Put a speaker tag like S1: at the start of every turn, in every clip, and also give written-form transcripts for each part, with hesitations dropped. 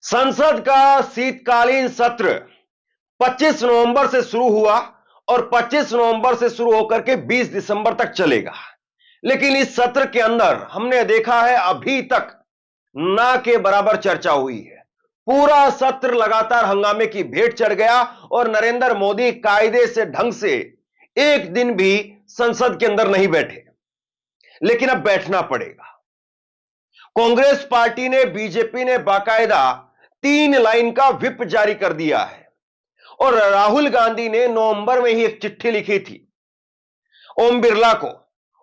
S1: संसद का शीतकालीन सत्र 25 नवंबर से शुरू हुआ और 25 नवंबर से शुरू होकर के 20 दिसंबर तक चलेगा। लेकिन इस सत्र के अंदर हमने देखा है अभी तक ना के बराबर चर्चा हुई है। पूरा सत्र लगातार हंगामे की भेंट चढ़ गया और नरेंद्र मोदी कायदे से ढंग से एक दिन भी संसद के अंदर नहीं बैठे। लेकिन अब बैठना पड़ेगा। कांग्रेस पार्टी ने, बीजेपी ने बाकायदा 3 लाइन का व्हिप जारी कर दिया है और राहुल गांधी ने नवंबर में ही एक चिट्ठी लिखी थी ओम बिरला को,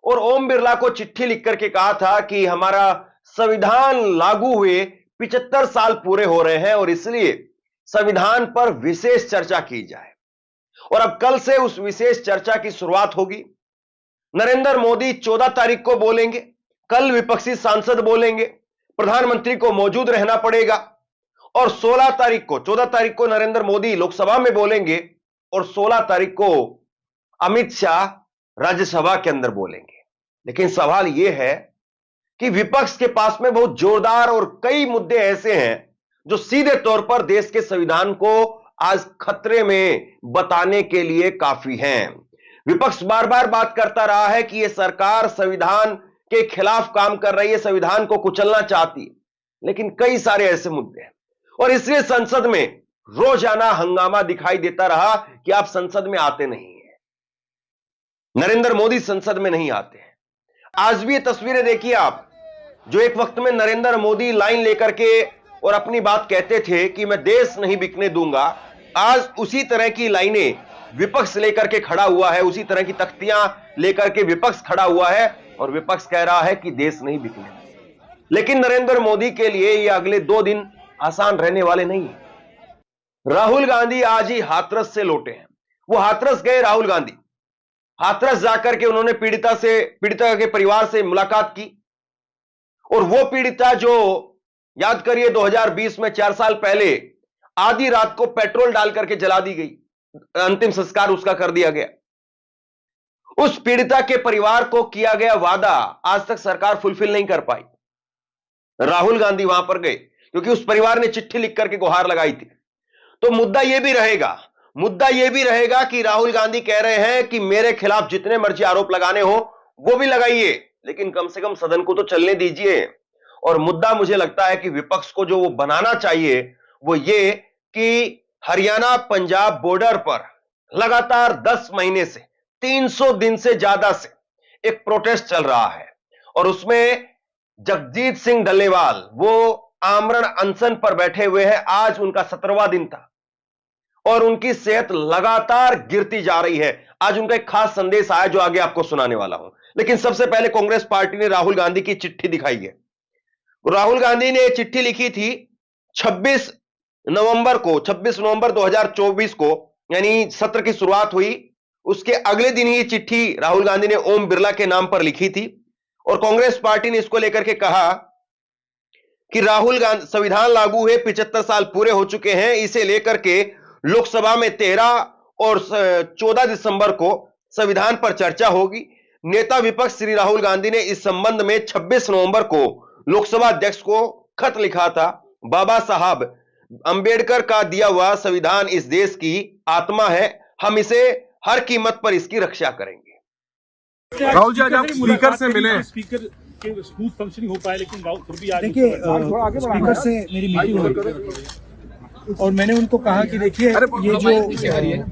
S1: और ओम बिरला को चिट्ठी लिख करके कहा था कि हमारा संविधान लागू हुए 75 साल पूरे हो रहे हैं और इसलिए संविधान पर विशेष चर्चा की जाए। और अब कल से उस विशेष चर्चा की शुरुआत होगी। नरेंद्र मोदी 14 तारीख को बोलेंगे, कल विपक्षी सांसद बोलेंगे, प्रधानमंत्री को मौजूद रहना पड़ेगा और 14 तारीख को नरेंद्र मोदी लोकसभा में बोलेंगे और 16 तारीख को अमित शाह राज्यसभा के अंदर बोलेंगे। लेकिन सवाल यह है कि विपक्ष के पास में बहुत जोरदार और कई मुद्दे ऐसे हैं जो सीधे तौर पर देश के संविधान को आज खतरे में बताने के लिए काफी हैं। विपक्ष बार बार बात करता रहा है कि यह सरकार संविधान के खिलाफ काम कर रही है, संविधान को कुचलना चाहती है, लेकिन कई सारे ऐसे मुद्दे हैं और इसलिए संसद में रोजाना हंगामा दिखाई देता रहा कि आप संसद में आते नहीं हैं, नरेंद्र मोदी संसद में नहीं आते हैं। आज भी ये तस्वीरें देखिए आप, जो एक वक्त में नरेंद्र मोदी लाइन लेकर के और अपनी बात कहते थे कि मैं देश नहीं बिकने दूंगा, आज उसी तरह की लाइनें विपक्ष लेकर के खड़ा हुआ है, उसी तरह की तख्तियां लेकर के विपक्ष खड़ा हुआ है और विपक्ष कह रहा है कि देश नहीं बिकने। लेकिन नरेंद्र मोदी के लिए ये अगले 2 दिन आसान रहने वाले नहीं है। राहुल गांधी आज ही हाथरस से लौटे हैं। वो हाथरस गए, राहुल गांधी हाथरस जाकर के उन्होंने पीड़िता के परिवार से मुलाकात की और वो पीड़िता जो, याद करिए 2020 में 4 साल पहले आधी रात को पेट्रोल डाल करके जला दी गई, अंतिम संस्कार उसका कर दिया गया। उस पीड़िता के परिवार को किया गया वादा आज तक सरकार फुलफिल नहीं कर पाई। राहुल गांधी वहां पर गए क्योंकि उस परिवार ने चिट्ठी लिख करके गुहार लगाई थी। तो मुद्दा यह भी रहेगा कि राहुल गांधी कह रहे हैं कि मेरे खिलाफ जितने मर्जी आरोप लगाने हो वो भी लगाइए, लेकिन कम से कम सदन को तो चलने दीजिए। और मुद्दा मुझे लगता है कि विपक्ष को जो वो बनाना चाहिए वो ये कि हरियाणा पंजाब बॉर्डर पर लगातार 10 महीने से 300 दिन से ज्यादा से एक प्रोटेस्ट चल रहा है और उसमें जगजीत सिंह डल्लेवाल वो आमरण अनशन पर बैठे हुए हैं। आज उनका 17वां दिन था और उनकी सेहत लगातार गिरती जा रही है। आज उनका एक खास संदेश आया जो आगे आपको सुनाने वाला हूं। लेकिन सबसे पहले कांग्रेस पार्टी ने राहुल गांधी की चिट्ठी दिखाई है। राहुल गांधी ने चिट्ठी लिखी थी 26 नवंबर 2024 को, यानी सत्र की शुरुआत हुई उसके अगले दिन ही चिट्ठी राहुल गांधी ने ओम बिरला के नाम पर लिखी थी और कांग्रेस पार्टी ने इसको लेकर के कहा कि राहुल गांधी, संविधान लागू हुए 75 साल पूरे हो चुके हैं, इसे लेकर के लोकसभा में 13 और 14 दिसंबर को संविधान पर चर्चा होगी। नेता विपक्ष श्री राहुल गांधी ने इस संबंध में 26 नवंबर को लोकसभा अध्यक्ष को खत लिखा था। बाबा साहब अंबेडकर का दिया हुआ संविधान इस देश की आत्मा है, हम इसे हर कीमत पर इसकी रक्षा करेंगे।
S2: राहुल जी, आज आप स्पीकर से मिले,
S3: स्पीकर के स्मूथ फंक्शनिंग हो पाए, लेकिन राहुल फिर भी आज
S4: देखिए स्पीकर से मेरी मीटिंग हुई और मैंने उनको कहा कि देखिए ये जो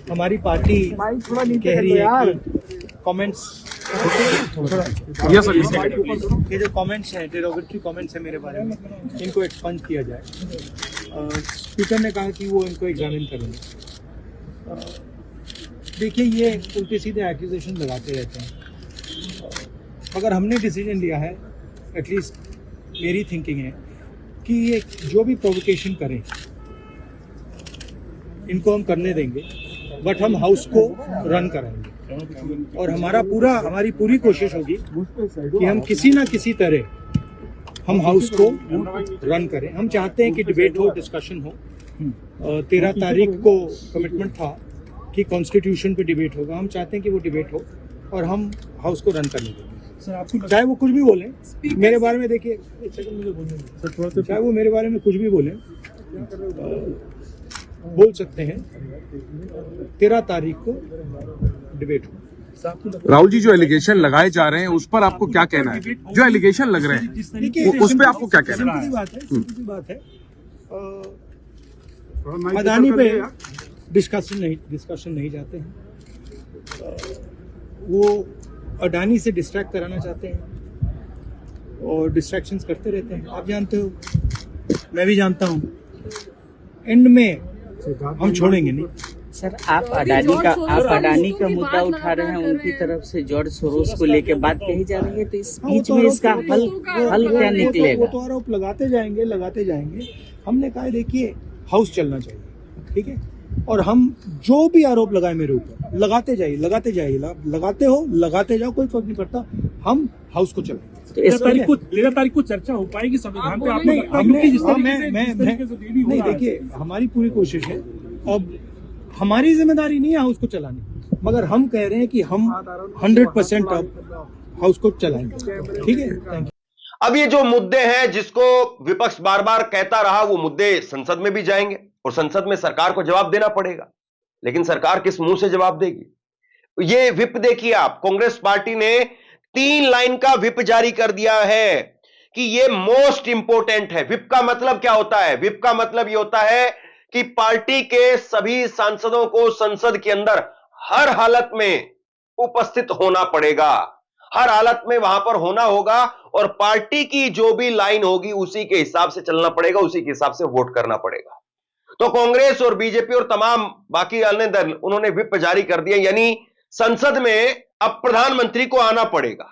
S4: हमारी पार्टी कह रही है कि कमेंट्स, ये जो कमेंट्स हैं, डेरोगेटरी कमेंट्स हैं मेरे बारे में, इनको एक्सपंज किया जाए। स्पीकर ने कहा कि वो इनको एग्जामिन करेंगे। देखिए ये उल्टे सीधे एक्यूजेशन लगाते रहते हैं। अगर हमने डिसीजन लिया है, एटलीस्ट मेरी थिंकिंग है कि ये जो भी प्रोवोकेशन करें इनको हम करने देंगे, बट हम हाउस को रन कराएंगे और हमारी पूरी कोशिश होगी कि हम किसी ना किसी तरह हम हाउस को रन करें। हम चाहते हैं कि डिबेट हो, डिस्कशन हो। 13 तारीख को कमिटमेंट था कि कॉन्स्टिट्यूशन पे डिबेट होगा। हम चाहते हैं कि वो डिबेट हो और हम हाउस को रन करने देंगे।
S3: सर आपको
S4: चाहे वो कुछ भी बोले मेरे बारे में, देखिए एक सेकंड मुझे बोलने दीजिए।
S3: सर थोड़ा सा
S4: चाहे वो मेरे बारे में कुछ भी बोले, बोल सकते हैं। 13 तारीख को डिबेट हो।
S2: राहुल जी, जो एलिगेशन लगाए जा रहे हैं उस पर आपको क्या कहना है? जो एलिगेशन लग रहे हैं
S4: देखिए
S2: उस पे आपको क्या कहना
S4: सिंपल सी बात है, सिंपल सी बात है। अदानी पे डिस्कशन नहीं जाते हैं। वो अडानी से डिस्ट्रैक्ट कराना चाहते हैं और डिस्ट्रैक्शंस करते रहते हैं। आप जानते हो, मैं भी जानता हूँ, एंड में हम छोड़ेंगे नहीं।
S5: सर आप अडानी का मुद्दा उठा रहे हैं, उनकी तरफ से जॉर्ज सोरोस को लेके बात कही जा रही है, तो इस बीच में इसका हल क्या निकलेगा?
S4: वो तो आरोप लगाते जाएंगे। हमने कहा देखिए हाउस चलना चाहिए, ठीक है, और हम जो भी आरोप लगाए मेरे ऊपर लगाते जाइए, लगाते जाओ, कोई फर्क नहीं पड़ता। हम हाउस को चलाएंगे।
S5: तो इस
S3: 13 तारीख को चर्चा हो पाएगी संविधान पे? आपको लगता है
S4: नहीं,
S3: क्योंकि जिस तरीके से देवी हो
S4: नहीं,
S3: रहा है।
S4: देखिए हमारी पूरी कोशिश है। अब हमारी जिम्मेदारी नहीं है हाउस को चलाने, मगर हम कह रहे हैं कि हम 100% अब हाउस को चलाएंगे, ठीक है। Thank you.
S1: अब ये जो मुद्दे हैं जिसको विपक्ष बार बार कहता रहा, वो मुद्दे संसद में भी जाएंगे और संसद में सरकार को जवाब देना पड़ेगा। लेकिन सरकार किस मुंह से जवाब देगी? ये विप देखिए आप, कांग्रेस पार्टी ने 3 लाइन का विप जारी कर दिया है कि ये मोस्ट इंपोर्टेंट है। विप का मतलब क्या होता है? विप का मतलब ये होता है कि पार्टी के सभी सांसदों को संसद के अंदर हर हालत में उपस्थित होना पड़ेगा, हर हालत में वहां पर होना होगा और पार्टी की जो भी लाइन होगी उसी के हिसाब से चलना पड़ेगा, उसी के हिसाब से वोट करना पड़ेगा। तो कांग्रेस और बीजेपी और तमाम बाकी अन्य दल, उन्होंने व्हिप जारी कर दिया, यानी संसद में अब प्रधानमंत्री को आना पड़ेगा।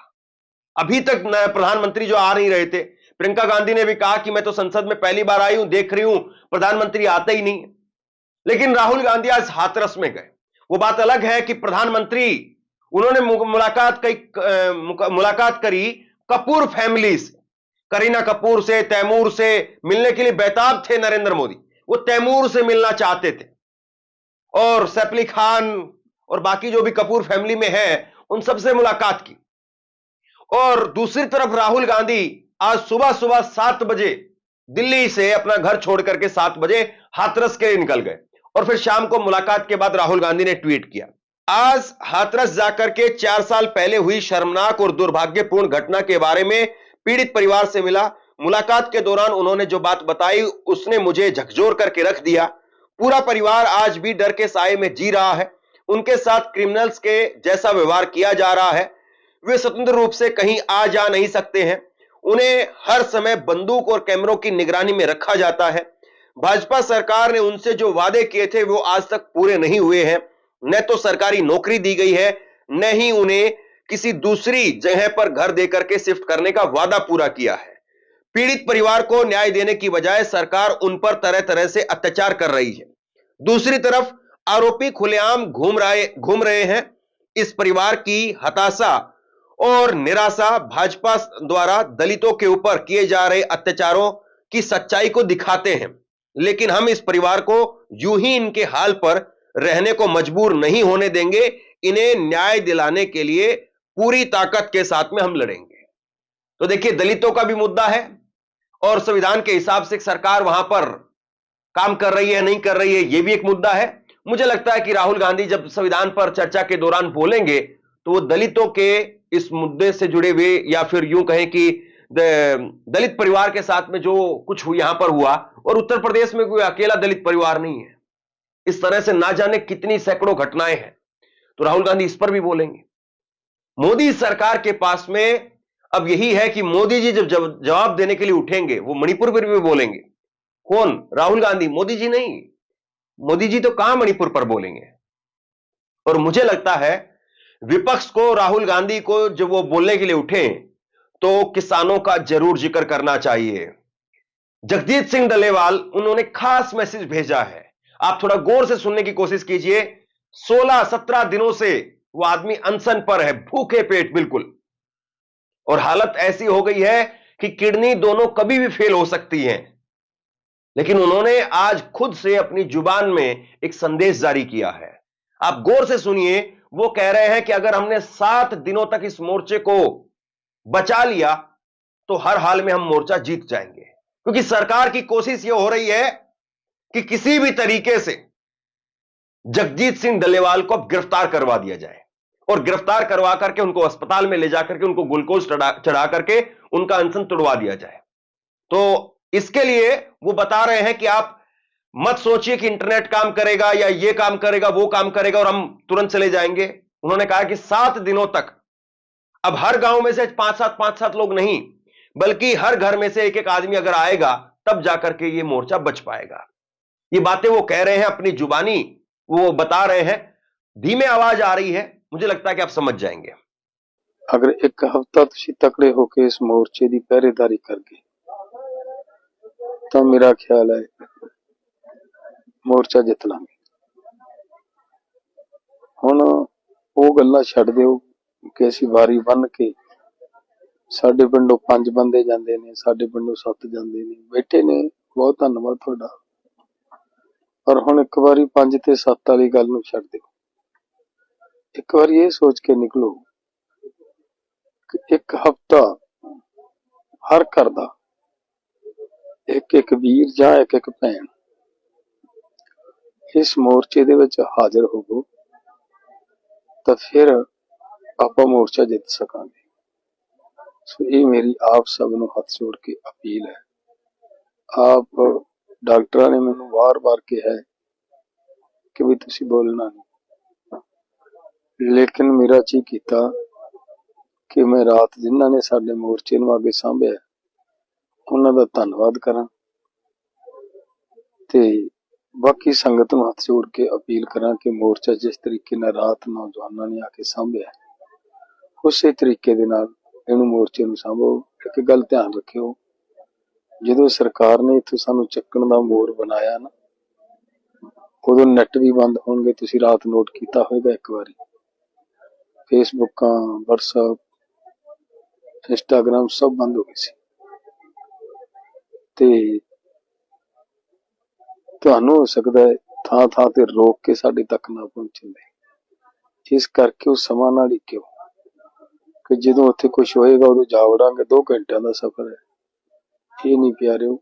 S1: अभी तक प्रधानमंत्री जो आ नहीं रहे थे, प्रियंका गांधी ने भी कहा कि मैं तो संसद में पहली बार आई हूं, देख रही हूं प्रधानमंत्री आते ही नहीं। लेकिन राहुल गांधी आज हाथरस में गए। वो बात अलग है कि प्रधानमंत्री, उन्होंने मुलाकात करी कपूर फैमिली से, करीना कपूर से, तैमूर से मिलने के लिए बेताब थे नरेंद्र मोदी। वो तैमूर से मिलना चाहते थे और सैफ अली खान और बाकी जो भी कपूर फैमिली में है उन सबसे मुलाकात की। और दूसरी तरफ राहुल गांधी आज सुबह 7 बजे दिल्ली से अपना घर छोड़ करके 7 बजे हाथरस के लिए निकल गए और फिर शाम को मुलाकात के बाद राहुल गांधी ने ट्वीट किया। आज हाथरस जाकर के 4 साल पहले हुई शर्मनाक और दुर्भाग्यपूर्ण घटना के बारे में पीड़ित परिवार से मिला। मुलाकात के दौरान उन्होंने जो बात बताई उसने मुझे झकझोर करके रख दिया। पूरा परिवार आज भी डर के साए में जी रहा है। उनके साथ क्रिमिनल्स के जैसा व्यवहार किया जा रहा है। वे स्वतंत्र रूप से कहीं आ जा नहीं सकते हैं। उन्हें हर समय बंदूक और कैमरों की निगरानी में रखा जाता है। भाजपा सरकार ने उनसे जो वादे किए थे वो आज तक पूरे नहीं हुए हैं। न तो सरकारी नौकरी दी गई है, न ही उन्हें किसी दूसरी जगह पर घर देकर के शिफ्ट करने का वादा पूरा किया है। पीड़ित परिवार को न्याय देने की बजाय सरकार उन पर तरह तरह से अत्याचार कर रही है। दूसरी तरफ आरोपी खुलेआम घूम रहे हैं। इस परिवार की हताशा और निराशा भाजपा द्वारा दलितों के ऊपर किए जा रहे अत्याचारों की सच्चाई को दिखाते हैं। लेकिन हम इस परिवार को यूं ही इनके हाल पर रहने को मजबूर नहीं होने देंगे। इन्हें न्याय दिलाने के लिए पूरी ताकत के साथ में हम लड़ेंगे। तो देखिए, दलितों का भी मुद्दा है और संविधान के हिसाब से सरकार वहां पर काम कर रही है नहीं कर रही है, यह भी एक मुद्दा है। मुझे लगता है कि राहुल गांधी जब संविधान पर चर्चा के दौरान बोलेंगे तो वो दलितों के इस मुद्दे से जुड़े हुए, या फिर यूं कहें कि दलित परिवार के साथ में जो कुछ यहां पर हुआ, और उत्तर प्रदेश में कोई अकेला दलित परिवार नहीं है, इस तरह से ना जाने कितनी सैकड़ों घटनाएं हैं, तो राहुल गांधी इस पर भी बोलेंगे। मोदी सरकार के पास में अब यही है कि मोदी जी जब जवाब देने के लिए उठेंगे वो मणिपुर पर भी बोलेंगे। कौन? राहुल गांधी, मोदी जी नहीं। मोदी जी तो कहां मणिपुर पर बोलेंगे। और मुझे लगता है विपक्ष को, राहुल गांधी को जब वो बोलने के लिए उठे तो किसानों का जरूर जिक्र करना चाहिए। जगजीत सिंह डल्लेवाल, उन्होंने खास मैसेज भेजा है, आप थोड़ा गौर से सुनने की कोशिश कीजिए। 16-17 दिनों से वो आदमी अनशन पर है, भूखे पेट बिल्कुल, और हालत ऐसी हो गई है कि किडनी दोनों कभी भी फेल हो सकती हैं। लेकिन उन्होंने आज खुद से अपनी जुबान में एक संदेश जारी किया है। आप गौर से सुनिए। वो कह रहे हैं कि अगर हमने 7 दिनों तक इस मोर्चे को बचा लिया तो हर हाल में हम मोर्चा जीत जाएंगे, क्योंकि सरकार की कोशिश यह हो रही है कि किसी भी तरीके से जगजीत सिंह डल्लेवाल को अब गिरफ्तार करवा दिया जाए और गिरफ्तार करवा करके उनको अस्पताल में ले जाकर के उनको ग्लूकोज चढ़ा करके उनका अनशन तुड़वा दिया जाए। तो इसके लिए वो बता रहे हैं कि आप मत सोचिए कि इंटरनेट काम करेगा या ये काम करेगा वो काम करेगा और हम तुरंत चले जाएंगे। उन्होंने कहा कि 7 दिनों तक अब हर गांव में से 5-7 लोग नहीं, बल्कि हर घर में से एक आदमी अगर आएगा तब जाकर के ये मोर्चा बच पाएगा। ये बातें वो कह रहे हैं, अपनी जुबानी वो बता रहे हैं, धीमे आवाज आ रही है, मुझे लगता है कि आप समझ जाएंगे।
S6: अगर एक हफ्ता तुसी तकड़े होके इस मोर्चे की पहरेदारी कर गए तो मेरा ख्याल है मोर्चा जित लांगे। हुण वो गल्लां छड्ड दिओ कि असीं वारी बन के साडे पिंडों 5 बंदे जांदे ने, साडे पिंडों 7 जांदे ने, बैठे ने, बहुत धन्नवाद तुहाडा। पर हुण एक वारी 5 ते 7 वाली गल नूं छड्ड दिओ, एक बार ये सोच के निकलो कि एक हफ्ता हर घर दा एक वीर जां एक भैन इस मोर्चे दे विच हाजिर होवो तो फिर आपां मोर्चा जित सकांगे। सो ये मेरी आप सब नूं हथ जोड़ के अपील है। आप डॉक्टरां ने मैनूं बार-बार कहा है कि भी तुसीं बोलना नहीं, लेकिन मेरा जी कीता कि मैं रात जिन्हां ने साडे मोर्चे नूं अगे सांभिया उन्हां दा धन्नवाद करां ते बाकी संगत नूं हथ जोड़ के अपील करां कि मोर्चा जिस तरीके नाल रात नौजवानां ने आके सांभिया उसे तरीके दे नाल इहनूं मोर्चे नूं सांभो। एक गल ध्यान रखियो, जदों सरकार ने इत्थों सानूं चक्कण दा मोर बनाया ना, उदों नैट भी बंद होणगे। तुसीं रात नोट कीता होएगा एक वारी, फेसबुकां, व्हाट्सएप, इंस्टाग्राम सब बंद हो गए सी ते तुहानूं हो सकदा है थां थां ते रोक के साडे तक ना पहुंचदे। इस करके उस समां नाल ही क्यों कि जदों उत्थे कुछ होएगा उदों जा वड़ांगे। 2 घंटिਆਂ ਦਾ सफर है। ये नहीं प्यारिओ,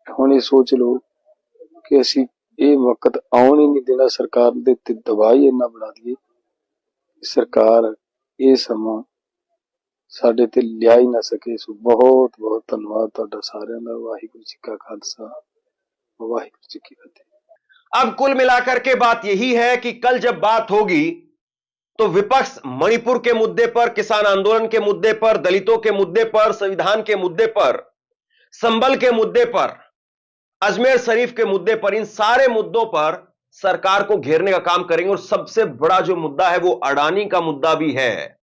S6: हुण ये सोच लो कि असीं ये वक्त आउण ही नहीं देना। सरकार दे ते दबाव ही इन्ना बना दईए सरकार ये समां साडे ते लिया ही ना सके। सो बहुत बहुत धन्नवाद तुहाडा सारिआं दा। वाहिगुरू जी का खालसा, वाहिगुरू जी की फतेह।
S1: अब कुल मिलाकर के बात यही है कि कल जब बात होगी तो विपक्ष मणिपुर के मुद्दे पर, किसान आंदोलन के मुद्दे पर, दलितों के मुद्दे पर, संविधान के मुद्दे पर, संबल के मुद्दे पर, अजमेर शरीफ के मुद्दे पर, इन सारे मुद्दों पर सरकार को घेरने का काम करेंगे। और सबसे बड़ा जो मुद्दा है वो अडानी का मुद्दा भी है।